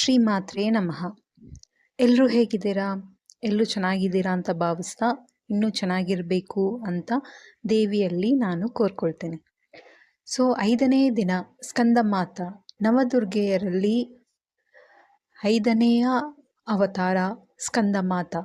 ಶ್ರೀಮಾತ್ರೇ ನಮಃ. ಎಲ್ಲರೂ ಹೇಗಿದ್ದೀರಾ? ಎಲ್ಲರೂ ಚೆನ್ನಾಗಿದ್ದೀರಾ ಅಂತ ಭಾವಿಸ್ತಾ ಇನ್ನೂ ಚೆನ್ನಾಗಿರಬೇಕು ಅಂತ ದೇವಿಯಲ್ಲಿ ನಾನು ಕೋರ್ಕೊಳ್ತೇನೆ. 5ನೇ ದಿನ ಸ್ಕಂದಮಾತ ನವದುರ್ಗೆಯರಲ್ಲಿ 5ನೆಯ ಅವತಾರ ಸ್ಕಂದಮಾತ.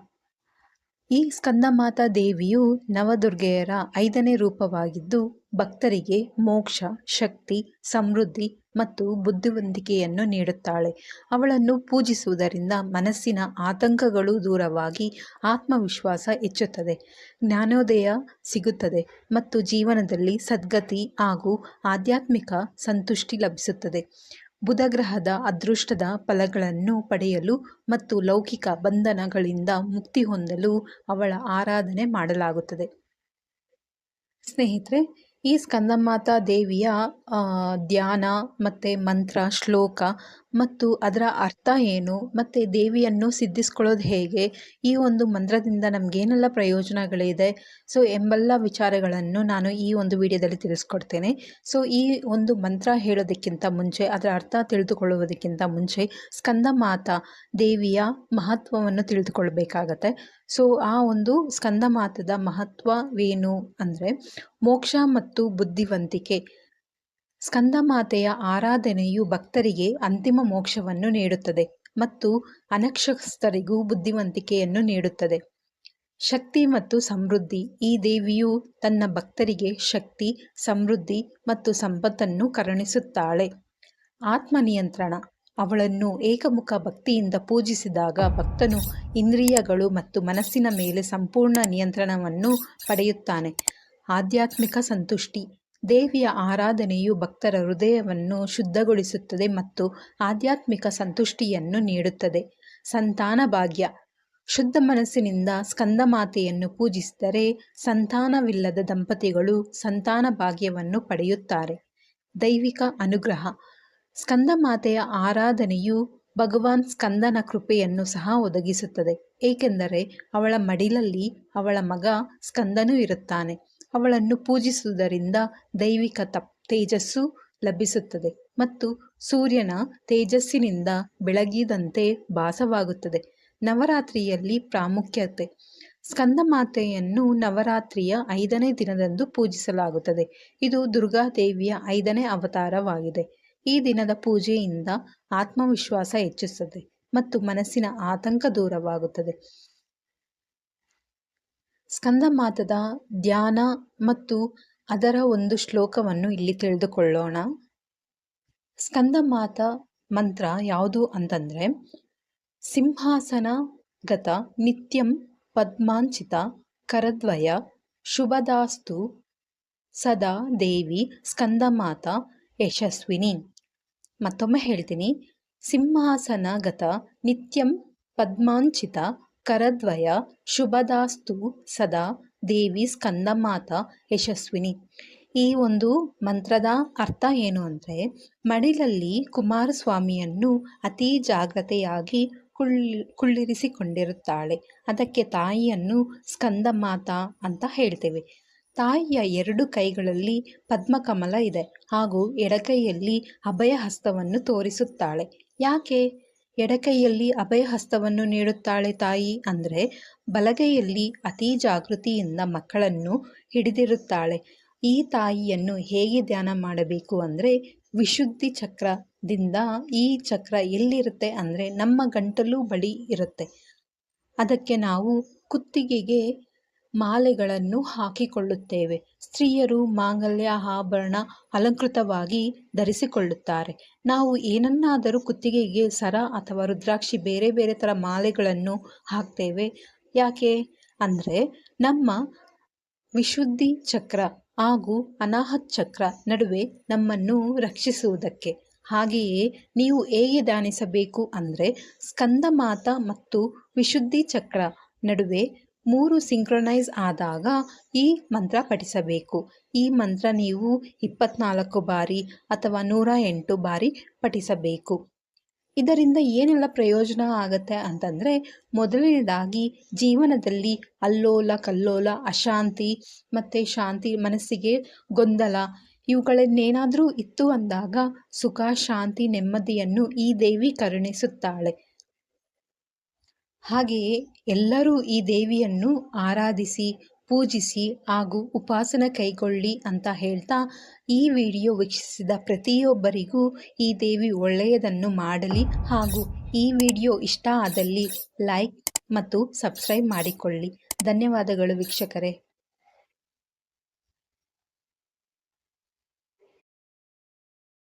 ಈ ಸ್ಕಂದಮಾತ ದೇವಿಯು ನವದುರ್ಗೆಯರ 5ನೇ ರೂಪವಾಗಿದ್ದು ಭಕ್ತರಿಗೆ ಮೋಕ್ಷ, ಶಕ್ತಿ, ಸಮೃದ್ಧಿ ಮತ್ತು ಬುದ್ಧಿವಂತಿಕೆಯನ್ನು ನೀಡುತ್ತಾಳೆ. ಅವಳನ್ನು ಪೂಜಿಸುವುದರಿಂದ ಮನಸ್ಸಿನ ಆತಂಕಗಳು ದೂರವಾಗಿ ಆತ್ಮವಿಶ್ವಾಸ ಹೆಚ್ಚುತ್ತದೆ, ಜ್ಞಾನೋದಯ ಸಿಗುತ್ತದೆ ಮತ್ತು ಜೀವನದಲ್ಲಿ ಸದ್ಗತಿ ಹಾಗೂ ಆಧ್ಯಾತ್ಮಿಕ ಸಂತುಷ್ಟಿ ಲಭಿಸುತ್ತದೆ. ಬುಧಗ್ರಹದ ಅದೃಷ್ಟದ ಫಲಗಳನ್ನು ಪಡೆಯಲು ಮತ್ತು ಲೌಕಿಕ ಬಂಧನಗಳಿಂದ ಮುಕ್ತಿ ಹೊಂದಲು ಅವಳ ಆರಾಧನೆ ಮಾಡಲಾಗುತ್ತದೆ. ಸ್ನೇಹಿತರೆ, ಈ ಸ್ಕಂದಮಾತಾ ದೇವಿಯ ಧ್ಯಾನ ಮತ್ತು ಮಂತ್ರ, ಶ್ಲೋಕ ಮತ್ತು ಅದರ ಅರ್ಥ ಏನು ಮತ್ತು ದೇವಿಯನ್ನು ಸಿದ್ಧಿಸ್ಕೊಳ್ಳೋದು ಹೇಗೆ, ಈ ಒಂದು ಮಂತ್ರದಿಂದ ನಮಗೇನೆಲ್ಲ ಪ್ರಯೋಜನಗಳಿದೆ ಎಂಬೆಲ್ಲ ವಿಚಾರಗಳನ್ನು ನಾನು ಈ ಒಂದು ವಿಡಿಯೋದಲ್ಲಿ ತಿಳಿಸ್ಕೊಡ್ತೇನೆ. ಈ ಒಂದು ಮಂತ್ರ ಹೇಳೋದಕ್ಕಿಂತ ಮುಂಚೆ, ಅದರ ಅರ್ಥ ತಿಳಿದುಕೊಳ್ಳುವುದಕ್ಕಿಂತ ಮುಂಚೆ ಸ್ಕಂದಮಾತಾ ದೇವಿಯ ಮಹತ್ವವನ್ನು ತಿಳಿದುಕೊಳ್ಬೇಕಾಗತ್ತೆ. ಆ ಒಂದು ಸ್ಕಂದಮಾತದ ಮಹತ್ವವೇನು ಅಂದರೆ ಮೋಕ್ಷ ಮತ್ತು ಬುದ್ಧಿವಂತಿಕೆ. ಸ್ಕಂದಮಾತೆಯ ಆರಾಧನೆಯು ಭಕ್ತರಿಗೆ ಅಂತಿಮ ಮೋಕ್ಷವನ್ನು ನೀಡುತ್ತದೆ ಮತ್ತು ಅನಕ್ಷರಸ್ಥರಿಗೂ ಬುದ್ಧಿವಂತಿಕೆಯನ್ನು ನೀಡುತ್ತದೆ. ಶಕ್ತಿ ಮತ್ತು ಸಮೃದ್ಧಿ. ಈ ದೇವಿಯು ತನ್ನ ಭಕ್ತರಿಗೆ ಶಕ್ತಿ, ಸಮೃದ್ಧಿ ಮತ್ತು ಸಂಪತ್ತನ್ನು ಕರುಣಿಸುತ್ತಾಳೆ. ಆತ್ಮನಿಯಂತ್ರಣ. ಅವಳನ್ನು ಏಕಮುಖ ಭಕ್ತಿಯಿಂದ ಪೂಜಿಸಿದಾಗ ಭಕ್ತನು ಇಂದ್ರಿಯಗಳು ಮತ್ತು ಮನಸ್ಸಿನ ಮೇಲೆ ಸಂಪೂರ್ಣ ನಿಯಂತ್ರಣವನ್ನು ಪಡೆಯುತ್ತಾನೆ. ಆಧ್ಯಾತ್ಮಿಕ ಸಂತುಷ್ಟಿ. ದೇವಿಯ ಆರಾಧನೆಯು ಭಕ್ತರ ಹೃದಯವನ್ನು ಶುದ್ಧಗೊಳಿಸುತ್ತದೆ ಮತ್ತು ಆಧ್ಯಾತ್ಮಿಕ ಸಂತುಷ್ಟಿಯನ್ನು ನೀಡುತ್ತದೆ. ಸಂತಾನ ಭಾಗ್ಯ. ಶುದ್ಧ ಮನಸ್ಸಿನಿಂದ ಸ್ಕಂದಮಾತೆಯನ್ನು ಪೂಜಿಸಿದರೆ ಸಂತಾನವಿಲ್ಲದ ದಂಪತಿಗಳು ಸಂತಾನ ಭಾಗ್ಯವನ್ನು ಪಡೆಯುತ್ತಾರೆ. ದೈವಿಕ ಅನುಗ್ರಹ. ಸ್ಕಂದಮಾತೆಯ ಆರಾಧನೆಯು ಭಗವಾನ್ ಸ್ಕಂದನ ಕೃಪೆಯನ್ನು ಸಹ ಒದಗಿಸುತ್ತದೆ, ಏಕೆಂದರೆ ಅವಳ ಮಡಿಲಲ್ಲಿ ಅವಳ ಮಗ ಸ್ಕಂದನೂ ಇರುತ್ತಾನೆ. ಅವಳನ್ನು ಪೂಜಿಸುವುದರಿಂದ ದೈವಿಕ ತೇಜಸ್ಸು ಲಭಿಸುತ್ತದೆ ಮತ್ತು ಸೂರ್ಯನ ತೇಜಸ್ಸಿನಿಂದ ಬೆಳಗಿದಂತೆ ಭಾಸವಾಗುತ್ತದೆ. ನವರಾತ್ರಿಯಲ್ಲಿ ಪ್ರಾಮುಖ್ಯತೆ. ಸ್ಕಂದಮಾತೆಯನ್ನು ನವರಾತ್ರಿಯ 5ನೇ ದಿನದಂದು ಪೂಜಿಸಲಾಗುತ್ತದೆ. ಇದು ದುರ್ಗಾದೇವಿಯ 5ನೇ ಅವತಾರವಾಗಿದೆ. ಈ ದಿನದ ಪೂಜೆಯಿಂದ ಆತ್ಮವಿಶ್ವಾಸ ಹೆಚ್ಚುತ್ತದೆ ಮತ್ತು ಮನಸ್ಸಿನ ಆತಂಕ ದೂರವಾಗುತ್ತದೆ. ಸ್ಕಂದಮಾತದ ಧ್ಯಾನ ಮತ್ತು ಅದರ ಒಂದು ಶ್ಲೋಕವನ್ನು ಇಲ್ಲಿ ತಿಳಿದುಕೊಳ್ಳೋಣ. ಸ್ಕಂದಮಾತ ಮಂತ್ರ ಯಾವುದು ಅಂತಂದರೆ, ಸಿಂಹಾಸನಗತ ನಿತ್ಯಂ ಪದ್ಮಾಂಚಿತ ಕರದ್ವಯ ಶುಭದಾಸ್ತು ಸದಾ ದೇವಿ ಸ್ಕಂದಮಾತ ಯಶಸ್ವಿನಿ. ಮತ್ತೊಮ್ಮೆ ಹೇಳ್ತೀನಿ. ಸಿಂಹಾಸನಗತ ನಿತ್ಯಂ ಪದ್ಮಾಂಚಿತ ಕರದ್ವಯ ಶುಭದಾಸ್ತು ಸದಾ ದೇವಿ ಸ್ಕಂದಮಾತ ಯಶಸ್ವಿನಿ. ಈ ಒಂದು ಮಂತ್ರದ ಅರ್ಥ ಏನು ಅಂದರೆ, ಮಡಿಲಲ್ಲಿ ಕುಮಾರಸ್ವಾಮಿಯನ್ನು ಅತಿ ಜಾಗ್ರತೆಯಾಗಿ ಕುಳ್ಳಿರಿಸಿಕೊಂಡಿರುತ್ತಾಳೆ. ಅದಕ್ಕೆ ತಾಯಿಯನ್ನು ಸ್ಕಂದಮಾತಾ ಅಂತ ಹೇಳ್ತೇವೆ. ತಾಯಿಯ 2 ಕೈಗಳಲ್ಲಿ ಪದ್ಮಕಮಲ ಇದೆ ಹಾಗೂ ಎಡಕೈಯಲ್ಲಿ ಅಭಯ ಹಸ್ತವನ್ನು ತೋರಿಸುತ್ತಾಳೆ. ಯಾಕೆ ಎಡಕೈಯಲ್ಲಿ ಅಭಯ ಹಸ್ತವನ್ನು ನೀಡುತ್ತಾಳೆ ತಾಯಿ ಅಂದರೆ, ಬಲಗೈಯಲ್ಲಿ ಅತಿ ಜಾಗೃತಿಯಿಂದ ಮಕ್ಕಳನ್ನು ಹಿಡಿದಿರುತ್ತಾಳೆ. ಈ ತಾಯಿಯನ್ನು ಹೇಗೆ ಧ್ಯಾನ ಮಾಡಬೇಕು ಅಂದರೆ, ವಿಶುದ್ಧಿ ಚಕ್ರದಿಂದ. ಈ ಚಕ್ರ ಎಲ್ಲಿರುತ್ತೆ ಅಂದರೆ ನಮ್ಮ ಗಂಟಲು ಬಳಿ ಇರುತ್ತೆ. ಅದಕ್ಕೆ ನಾವು ಕುತ್ತಿಗೆಗೆ ಮಾಲೆಗಳನ್ನು ಹಾಕಿಕೊಳ್ಳುತ್ತೇವೆ. ಸ್ತ್ರೀಯರು ಮಾಂಗಲ್ಯ ಆಭರಣ ಅಲಂಕೃತವಾಗಿ ಧರಿಸಿಕೊಳ್ಳುತ್ತಾರೆ. ನಾವು ಏನನ್ನಾದರೂ ಕುತ್ತಿಗೆಗೆ ಸರ ಅಥವಾ ರುದ್ರಾಕ್ಷಿ ಬೇರೆ ಬೇರೆ ಥರ ಮಾಲೆಗಳನ್ನು ಹಾಕ್ತೇವೆ. ಯಾಕೆ ಅಂದರೆ ನಮ್ಮ ವಿಶುದ್ಧಿ ಚಕ್ರ ಹಾಗೂ ಅನಾಹತ್ ಚಕ್ರ ನಡುವೆ ನಮ್ಮನ್ನು ರಕ್ಷಿಸುವುದಕ್ಕೆ. ಹಾಗೆಯೇ ನೀವು ಹೇಗೆ ಧ್ಯಾನಿಸಬೇಕು ಅಂದರೆ, ಸ್ಕಂದಮಾತ ಮತ್ತು ವಿಶುದ್ಧಿ ಚಕ್ರ ನಡುವೆ 3 ಸಿಂಕ್ರೊನೈಸ್ ಆದಾಗ ಈ ಮಂತ್ರ ಪಠಿಸಬೇಕು. ಈ ಮಂತ್ರ ನೀವು 24 ಬಾರಿ ಅಥವಾ 108 ಬಾರಿ ಪಠಿಸಬೇಕು. ಇದರಿಂದ ಏನೆಲ್ಲ ಪ್ರಯೋಜನ ಆಗುತ್ತೆ ಅಂತಂದರೆ, ಮೊದಲನೇದಾಗಿ ಜೀವನದಲ್ಲಿ ಅಲ್ಲೋಲ ಕಲ್ಲೋಲ, ಅಶಾಂತಿ ಮತ್ತು ಶಾಂತಿ, ಮನಸ್ಸಿಗೆ ಗೊಂದಲ ಇವುಗಳನ್ನೇನಾದರೂ ಇತ್ತು ಅಂದಾಗ ಸುಖ, ಶಾಂತಿ, ನೆಮ್ಮದಿಯನ್ನು ಈ ದೇವಿ ಕರುಣಿಸುತ್ತಾಳೆ. ಹಾಗೆಯೇ ಎಲ್ಲರೂ ಈ ದೇವಿಯನ್ನು ಆರಾಧಿಸಿ, ಪೂಜಿಸಿ ಹಾಗೂ ಉಪಾಸನೆ ಕೈಗೊಳ್ಳಿ ಅಂತ ಹೇಳ್ತಾ, ಈ ವಿಡಿಯೋ ವೀಕ್ಷಿಸಿದ ಪ್ರತಿಯೊಬ್ಬರಿಗೂ ಈ ದೇವಿ ಒಳ್ಳೆಯದನ್ನು ಮಾಡಲಿ ಹಾಗೂ ಈ ವಿಡಿಯೋ ಇಷ್ಟ ಆದಲ್ಲಿ ಲೈಕ್ ಮತ್ತು ಸಬ್ಸ್ಕ್ರೈಬ್ ಮಾಡಿಕೊಳ್ಳಿ. ಧನ್ಯವಾದಗಳು ವೀಕ್ಷಕರೇ.